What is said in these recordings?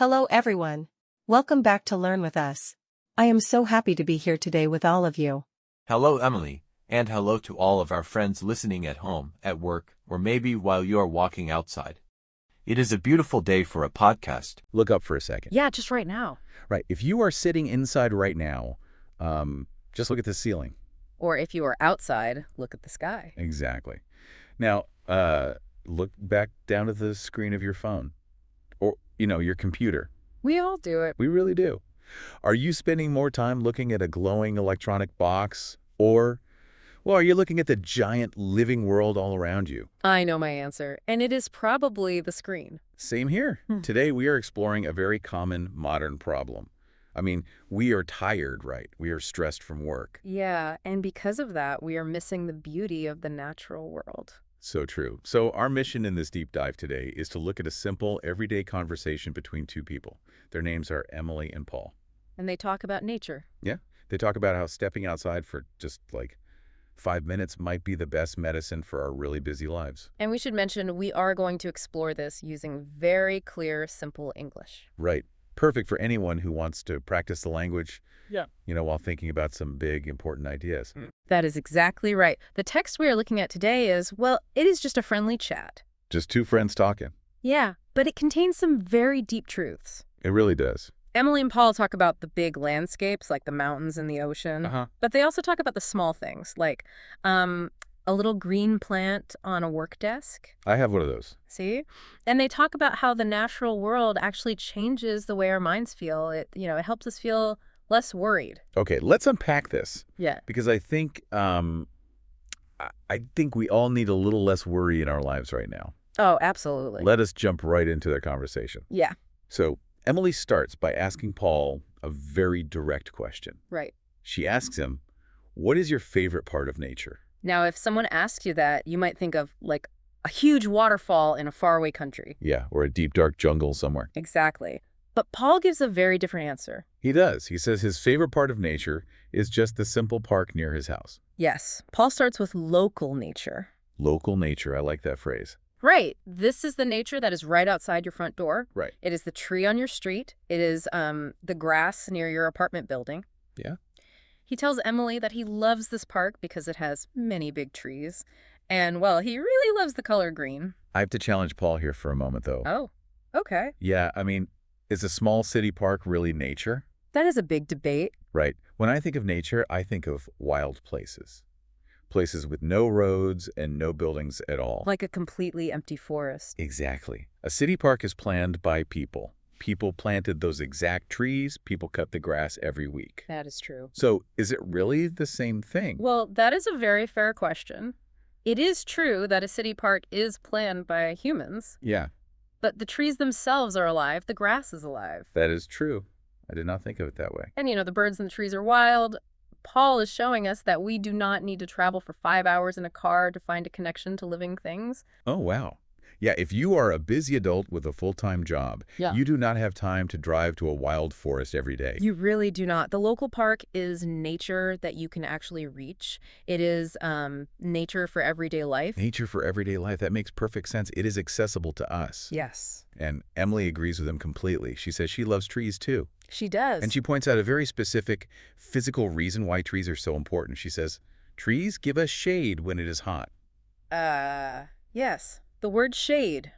Hello everyone. Welcome back to Learn with Us. I am so happy to be here today with all of you. Hello, Emily, and hello to all of our friends listening at home, at work, or maybe while you are walking outside. It is a beautiful day for a podcast. Look up for a second. Yeah, just right now. Right. If you are sitting inside right now, just look at the ceiling. Or if you are outside, look at the sky. Exactly. Now, look back down at the screen of your phone or, your computer. We all do it. We really do. Are you spending more time looking at a glowing electronic box or, well, are you looking at the giant living world all around you? I know my answer, and it is probably the screen. Same here. Today, we are exploring a very common modern problem. I mean, we are tired, right? We are stressed from work. Yeah, and because of that, we are missing the beauty of the natural world. So true. So our mission in this deep dive today is to look at a simple, everyday conversation between two people. Their names are Emily and Paul. And they talk about nature. Yeah. They talk about how stepping outside for just 5 minutes might be the best medicine for our really busy lives. And we should mention we are going to explore this using very clear, simple English. Right. Perfect for anyone who wants to practice the language, Yeah. While thinking about some big, important ideas. That is exactly right. The text we are looking at today is, well, it is just a friendly chat. Just two friends talking. Yeah, but it contains some very deep truths. It really does. Emily and Paul talk about the big landscapes, like the mountains and the ocean. But they also talk about the small things, like a little green plant on a work desk. I have one of those. See? And they talk about how the natural world actually changes the way our minds feel. It helps us feel less worried. Okay, let's unpack this. Yeah. Because I think we all need a little less worry in our lives right now. Oh, absolutely. Let us jump right into their conversation. Yeah. So Emily starts by asking Paul a very direct question. Right. She asks him, what is your favorite part of nature? Now, if someone asks you that, you might think of a huge waterfall in a faraway country. Yeah, or a deep, dark jungle somewhere. Exactly. But Paul gives a very different answer. He does. He says his favorite part of nature is just the simple park near his house. Yes. Paul starts with local nature. Local nature. I like that phrase. Right. This is the nature that is right outside your front door. Right. It is the tree on your street. It is the grass near your apartment building. Yeah. He tells Emily that he loves this park because it has many big trees. And, well, he really loves the color green. I have to challenge Paul here for a moment, though. Oh, okay. Yeah, I mean, is a small city park really nature? That is a big debate. Right. When I think of nature, I think of wild places. Places with no roads and no buildings at all. Like a completely empty forest. Exactly. A city park is planned by people. People planted those exact trees. People cut the grass every week. That is true. So is it really the same thing? Well, that is a very fair question. It is true that a city park is planned by humans. Yeah. But the trees themselves are alive. The grass is alive. That is true. I did not think of it that way. And, the birds and the trees are wild. Paul is showing us that we do not need to travel for 5 hours in a car to find a connection to living things. Oh, wow. Yeah, if you are a busy adult with a full-time job, you do not have time to drive to a wild forest every day. You really do not. The local park is nature that you can actually reach. It is nature for everyday life. Nature for everyday life. That makes perfect sense. It is accessible to us. Yes. And Emily agrees with him completely. She says she loves trees, too. She does. And she points out a very specific physical reason why trees are so important. She says, trees give us shade when it is hot. Yes. The word shade.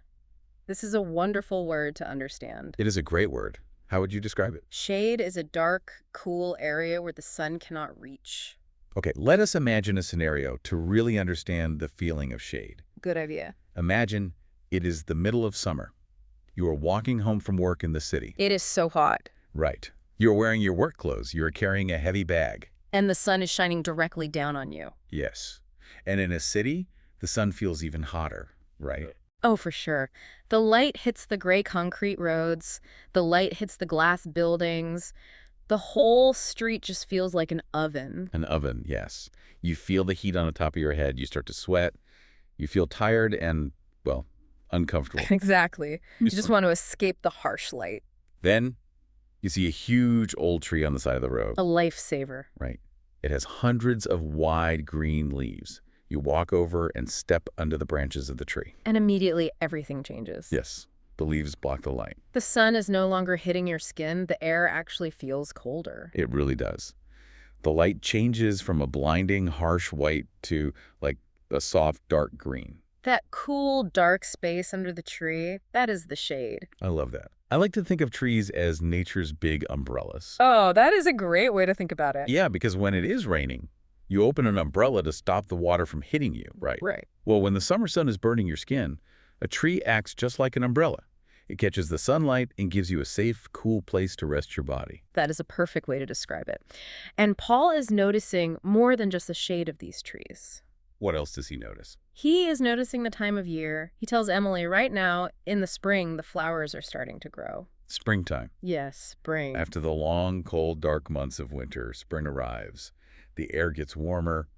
This is a wonderful word to understand. It is a great word. How would you describe it? Shade is a dark, cool area where the sun cannot reach. Okay, let us imagine a scenario to really understand the feeling of shade. Good idea. Imagine it is the middle of summer. You are walking home from work in the city. It is so hot. Right. You're wearing your work clothes. You're carrying a heavy bag. And the sun is shining directly down on you. Yes. And in a city, the sun feels even hotter, right? Oh, for sure. The light hits the gray concrete roads. The light hits the glass buildings. The whole street just feels like an oven. An oven, yes. You feel the heat on the top of your head. You start to sweat. You feel tired and, well, uncomfortable. Exactly. You just want to escape the harsh light. Then you see a huge old tree on the side of the road. A lifesaver. Right. It has hundreds of wide green leaves. You walk over and step under the branches of the tree. And immediately everything changes. Yes. The leaves block the light. The sun is no longer hitting your skin. The air actually feels colder. It really does. The light changes from a blinding, harsh white to, like, a soft, dark green. That cool, dark space under the tree, that is the shade. I love that. I like to think of trees as nature's big umbrellas. Oh, that is a great way to think about it. Yeah, because when it is raining, you open an umbrella to stop the water from hitting you, right? Right. Well, when the summer sun is burning your skin, a tree acts just like an umbrella. It catches the sunlight and gives you a safe, cool place to rest your body. That is a perfect way to describe it. And Paul is noticing more than just the shade of these trees. What else does he notice? He is noticing the time of year. He tells Emily right now, in the spring, the flowers are starting to grow. Springtime. Yes, spring. After the long, cold, dark months of winter, spring arrives. The air gets warmer,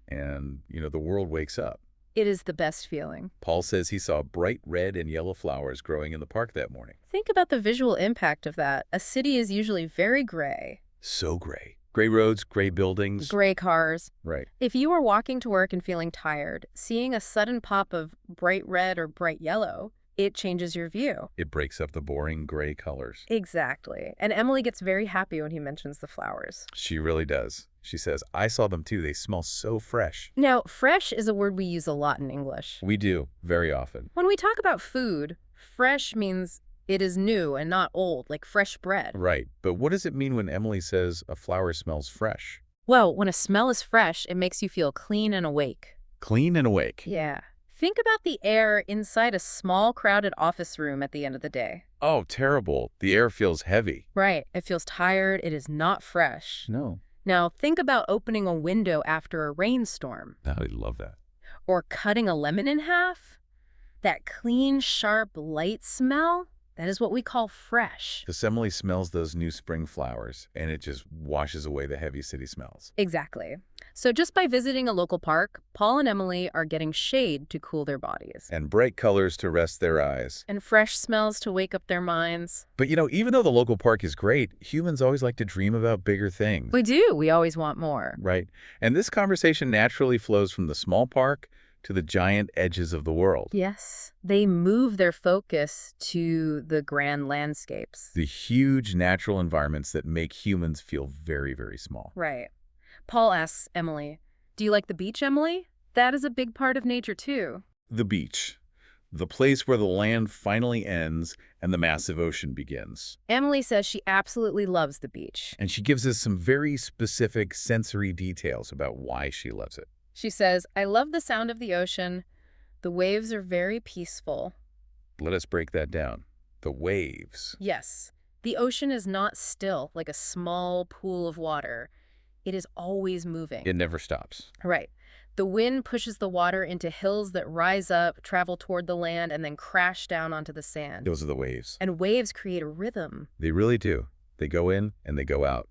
and, the world wakes up. It is the best feeling. Paul says he saw bright red and yellow flowers growing in the park that morning. Think about the visual impact of that. A city is usually very gray. So gray. Gray roads, gray buildings. Gray cars. Right. If you are walking to work and feeling tired, seeing a sudden pop of bright red or bright yellow, it changes your view. It breaks up the boring gray colors. Exactly. And Emily gets very happy when he mentions the flowers. She really does. She says, I saw them too. They smell so fresh. Now, fresh is a word we use a lot in English. We do, very often. When we talk about food, fresh means it is new and not old, like fresh bread. Right. But what does it mean when Emily says a flower smells fresh? Well, when a smell is fresh, it makes you feel clean and awake. Clean and awake. Yeah. Think about the air inside a small, crowded office room at the end of the day. Oh, terrible. The air feels heavy. Right. It feels tired. It is not fresh. No. Now, think about opening a window after a rainstorm. I love that. Or cutting a lemon in half. That clean, sharp, light smell, that is what we call fresh. Because Emily smells those new spring flowers, and it just washes away the heavy city smells. Exactly. So just by visiting a local park, Paul and Emily are getting shade to cool their bodies. And bright colors to rest their eyes. And fresh smells to wake up their minds. But even though the local park is great, humans always like to dream about bigger things. We do. We always want more. Right. And this conversation naturally flows from the small park to the giant edges of the world. Yes. They move their focus to the grand landscapes. The huge natural environments that make humans feel very, very small. Right. Paul asks Emily, do you like the beach, Emily? That is a big part of nature, too. The beach. The place where the land finally ends and the massive ocean begins. Emily says she absolutely loves the beach. And she gives us some very specific sensory details about why she loves it. She says, I love the sound of the ocean. The waves are very peaceful. Let us break that down. The waves. Yes. The ocean is not still like a small pool of water. It is always moving. It never stops. Right. The wind pushes the water into hills that rise up, travel toward the land, and then crash down onto the sand. Those are the waves. And waves create a rhythm. They really do. They go in and they go out.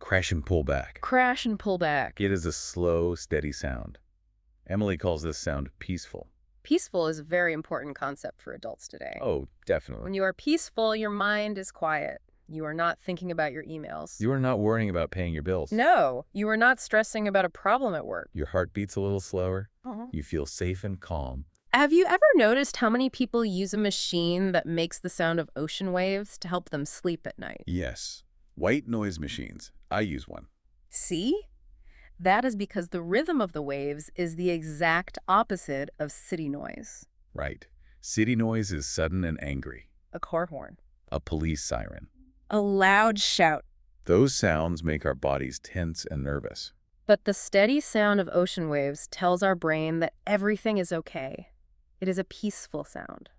Crash and pull back. Crash and pull back. It is a slow, steady sound. Emily calls this sound peaceful. Peaceful is a very important concept for adults today. Oh, definitely. When you are peaceful, your mind is quiet. You are not thinking about your emails. You are not worrying about paying your bills. No, you are not stressing about a problem at work. Your heart beats a little slower. You feel safe and calm. Have you ever noticed how many people use a machine that makes the sound of ocean waves to help them sleep at night? Yes. White noise machines. I use one. See? That is because the rhythm of the waves is the exact opposite of city noise. Right. City noise is sudden and angry. A car horn. A police siren. A loud shout. Those sounds make our bodies tense and nervous. But the steady sound of ocean waves tells our brain that everything is okay. It is a peaceful sound.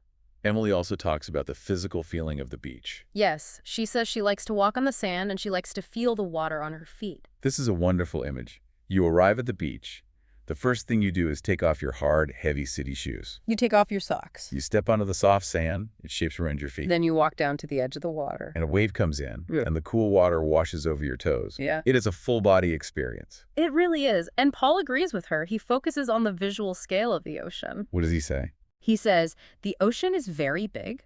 Emily also talks about the physical feeling of the beach. Yes, she says she likes to walk on the sand and she likes to feel the water on her feet. This is a wonderful image. You arrive at the beach. The first thing you do is take off your hard, heavy city shoes. You take off your socks. You step onto the soft sand. It shapes around your feet. Then you walk down to the edge of the water. And a wave comes in, and the cool water washes over your toes. Yeah. It is a full-body experience. It really is. And Paul agrees with her. He focuses on the visual scale of the ocean. What does he say? He says, the ocean is very big.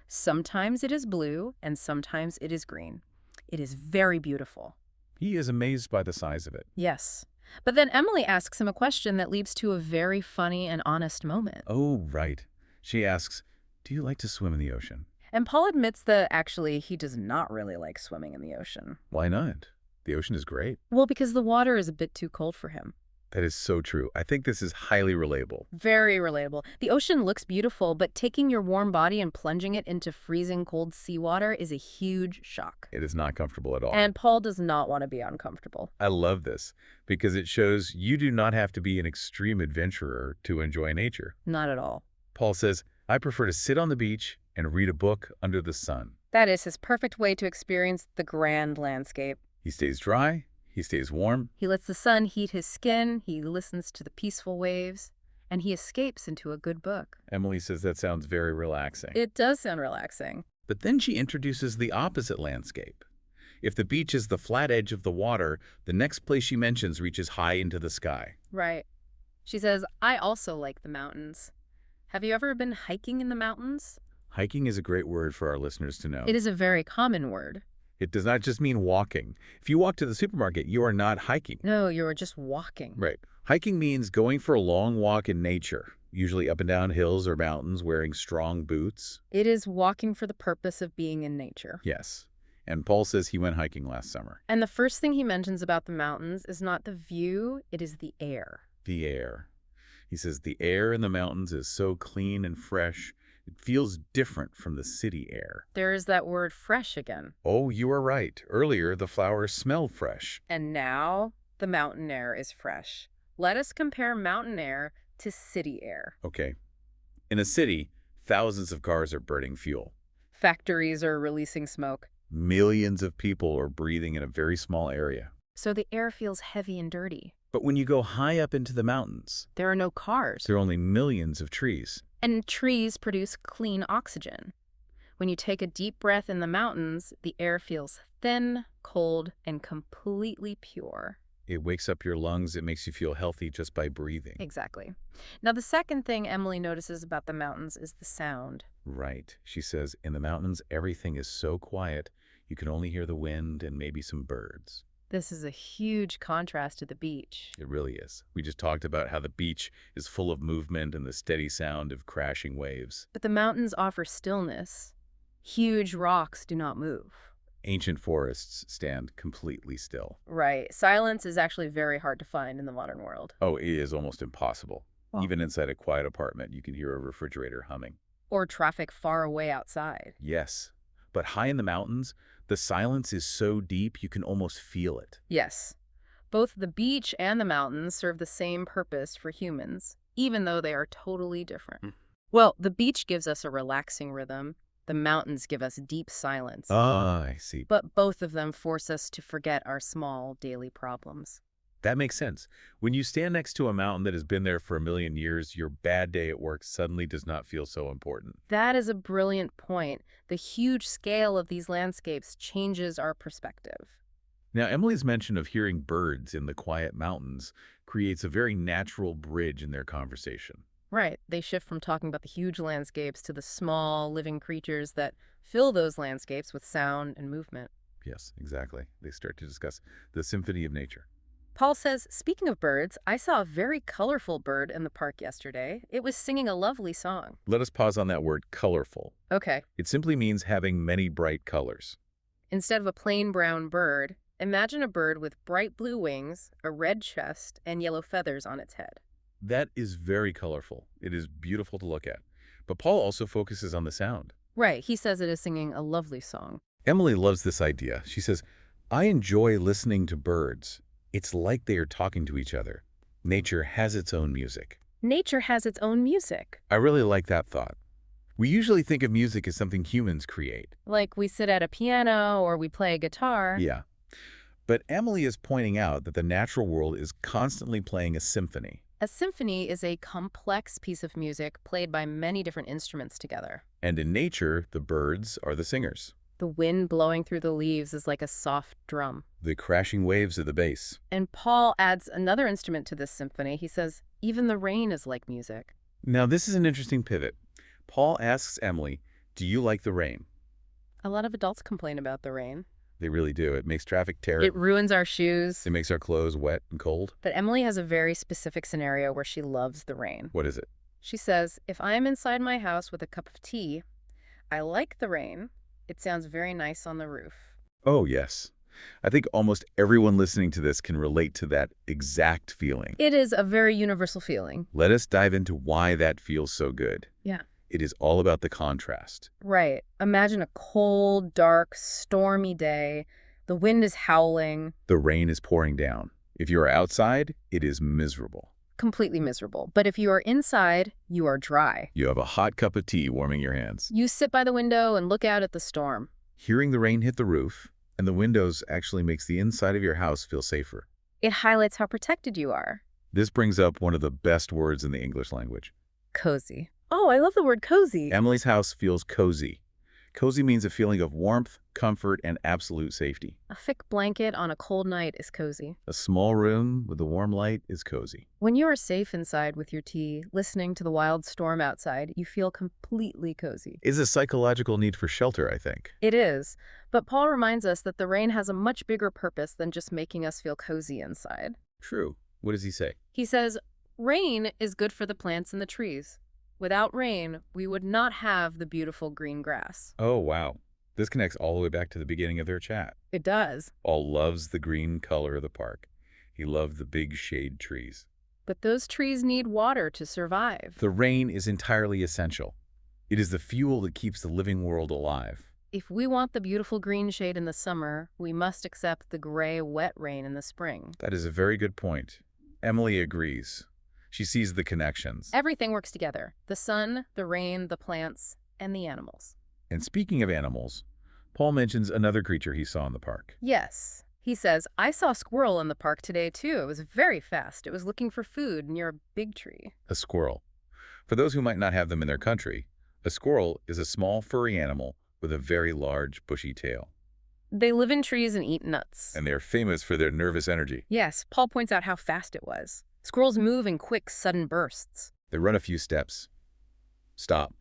Sometimes it is blue, and sometimes it is green. It is very beautiful. He is amazed by the size of it. Yes. But then Emily asks him a question that leads to a very funny and honest moment. Oh, right. She asks, do you like to swim in the ocean? And Paul admits that actually he does not really like swimming in the ocean. Why not? The ocean is great. Well, because the water is a bit too cold for him. That is so true. I think this is highly relatable. Very relatable. The ocean looks beautiful, but taking your warm body and plunging it into freezing cold seawater is a huge shock. It is not comfortable at all. And Paul does not want to be uncomfortable. I love this because it shows you do not have to be an extreme adventurer to enjoy nature. Not at all. Paul says, I prefer to sit on the beach and read a book under the sun. That is his perfect way to experience the grand landscape. He stays dry, he stays warm. He lets the sun heat his skin, he listens to the peaceful waves, and he escapes into a good book. Emily says that sounds very relaxing. It does sound relaxing. But then she introduces the opposite landscape. If the beach is the flat edge of the water, the next place she mentions reaches high into the sky. Right. She says, I also like the mountains. Have you ever been hiking in the mountains? Hiking is a great word for our listeners to know. It is a very common word. It does not just mean walking. If you walk to the supermarket, you are not hiking. No, you're just walking. Right. Hiking means going for a long walk in nature, usually up and down hills or mountains wearing strong boots. It is walking for the purpose of being in nature. Yes. And Paul says he went hiking last summer. And the first thing he mentions about the mountains is not the view, it is the air. The air. He says the air in the mountains is so clean and fresh. It feels different from the city air. There is that word fresh again. Oh, you are right. Earlier, the flowers smelled fresh. And now, the mountain air is fresh. Let us compare mountain air to city air. Okay. In a city, thousands of cars are burning fuel. Factories are releasing smoke. Millions of people are breathing in a very small area. So the air feels heavy and dirty. But when you go high up into the mountains, There are no cars. there are only millions of trees. And trees produce clean oxygen. When you take a deep breath in the mountains, the air feels thin, cold, and completely pure. It wakes up your lungs. It makes you feel healthy just by breathing. Exactly. Now, the second thing Emily notices about the mountains is the sound. Right. She says, in the mountains, everything is so quiet, you can only hear the wind and maybe some birds. This is a huge contrast to the beach. It really is. We just talked about how the beach is full of movement and the steady sound of crashing waves. But the mountains offer stillness. Huge rocks do not move. Ancient forests stand completely still. Right. Silence is actually very hard to find in the modern world. Oh, it is almost impossible. Wow. Even inside a quiet apartment, you can hear a refrigerator humming. Or traffic far away outside. Yes. But high in the mountains, the silence is so deep you can almost feel it. Yes. Both the beach and the mountains serve the same purpose for humans, even though they are totally different. Well, the beach gives us a relaxing rhythm. The mountains give us deep silence. Ah, I see. But both of them force us to forget our small daily problems. That makes sense. When you stand next to a mountain that has been there for a million years, your bad day at work suddenly does not feel so important. That is a brilliant point. The huge scale of these landscapes changes our perspective. Now, Emily's mention of hearing birds in the quiet mountains creates a very natural bridge in their conversation. Right. They shift from talking about the huge landscapes to the small, living creatures that fill those landscapes with sound and movement. Yes, exactly. They start to discuss the symphony of nature. Paul says, speaking of birds, I saw a very colorful bird in the park yesterday. It was singing a lovely song. Let us pause on that word, colorful. Okay. It simply means having many bright colors. Instead of a plain brown bird, imagine a bird with bright blue wings, a red chest, and yellow feathers on its head. That is very colorful. It is beautiful to look at. But Paul also focuses on the sound. Right. He says it is singing a lovely song. Emily loves this idea. She says, I enjoy listening to birds. It's like they are talking to each other. Nature has its own music. Nature has its own music. I really like that thought. We usually think of music as something humans create. Like we sit at a piano or we play a guitar. Yeah. But Emily is pointing out that the natural world is constantly playing a symphony. A symphony is a complex piece of music played by many different instruments together. And in nature, the birds are the singers. The wind blowing through the leaves is like a soft drum. The crashing waves are the bass. And Paul adds another instrument to this symphony. He says, even the rain is like music. Now, this is an interesting pivot. Paul asks Emily, do you like the rain? A lot of adults complain about the rain. They really do. It makes traffic terrible. It ruins our shoes. It makes our clothes wet and cold. But Emily has a very specific scenario where she loves the rain. What is it? She says, if I am inside my house with a cup of tea, I like the rain. It sounds very nice on the roof. Oh, yes. I think almost everyone listening to this can relate to that exact feeling. It is a very universal feeling. Let us dive into why that feels so good. Yeah. It is all about the contrast. Right. Imagine a cold, dark, stormy day. The wind is howling. The rain is pouring down. If you are outside, it is miserable. Completely miserable. But if you are inside, you are dry. You have a hot cup of tea warming your hands. You sit by the window and look out at the storm. Hearing the rain hit the roof and the windows actually makes the inside of your house feel safer. It highlights how protected you are. This brings up one of the best words in the English language. Cozy. Oh, I love the word cozy. Emily's house feels cozy. Cozy means a feeling of warmth, comfort, and absolute safety. A thick blanket on a cold night is cozy. A small room with a warm light is cozy. When you are safe inside with your tea, listening to the wild storm outside, you feel completely cozy. It's a psychological need for shelter, I think. It is, but Paul reminds us that the rain has a much bigger purpose than just making us feel cozy inside. True. What does he say? He says, rain is good for the plants and the trees. Without rain, we would not have the beautiful green grass. Oh, wow. This connects all the way back to the beginning of their chat. It does. Paul loves the green color of the park. He loved the big shade trees. But those trees need water to survive. The rain is entirely essential. It is the fuel that keeps the living world alive. If we want the beautiful green shade in the summer, we must accept the gray, wet rain in the spring. That is a very good point. Emily agrees. She sees the connections. Everything works together. The sun, the rain, the plants, and the animals. And speaking of animals, Paul mentions another creature he saw in the park. Yes. He says, I saw a squirrel in the park today, too. It was very fast. It was looking for food near a big tree. A squirrel. For those who might not have them in their country, a squirrel is a small furry animal with a very large bushy tail. They live in trees and eat nuts. And they are famous for their nervous energy. Yes, Paul points out how fast it was. Squirrels move in quick, sudden bursts. They run a few steps, stop,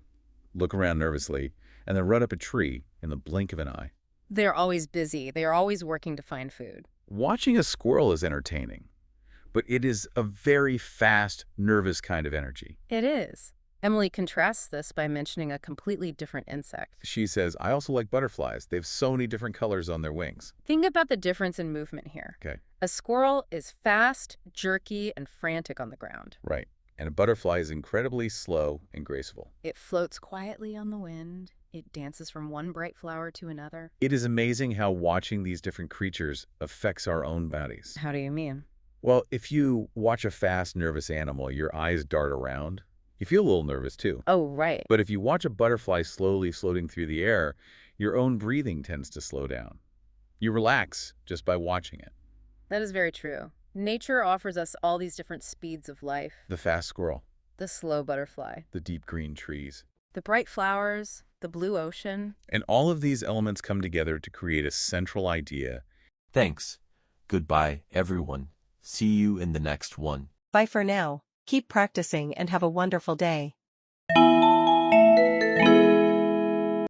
look around nervously, and then run up a tree in the blink of an eye. They're always busy. They are always working to find food. Watching a squirrel is entertaining, but it is a very fast, nervous kind of energy. It is. Emily contrasts this by mentioning a completely different insect. She says, I also like butterflies. They have so many different colors on their wings. Think about the difference in movement here. Okay. A squirrel is fast, jerky, and frantic on the ground. Right. And a butterfly is incredibly slow and graceful. It floats quietly on the wind. It dances from one bright flower to another. It is amazing how watching these different creatures affects our own bodies. How do you mean? Well, if you watch a fast, nervous animal, your eyes dart around. You feel a little nervous too. Oh, right. But if you watch a butterfly slowly floating through the air, your own breathing tends to slow down. You relax just by watching it. That is very true. Nature offers us all these different speeds of life. The fast squirrel, The slow butterfly, the deep green trees. the bright flowers, the blue ocean. And all of these elements come together to create a central idea. Thanks. Goodbye, everyone. See you in the next one. Bye for now. Keep practicing and have a wonderful day.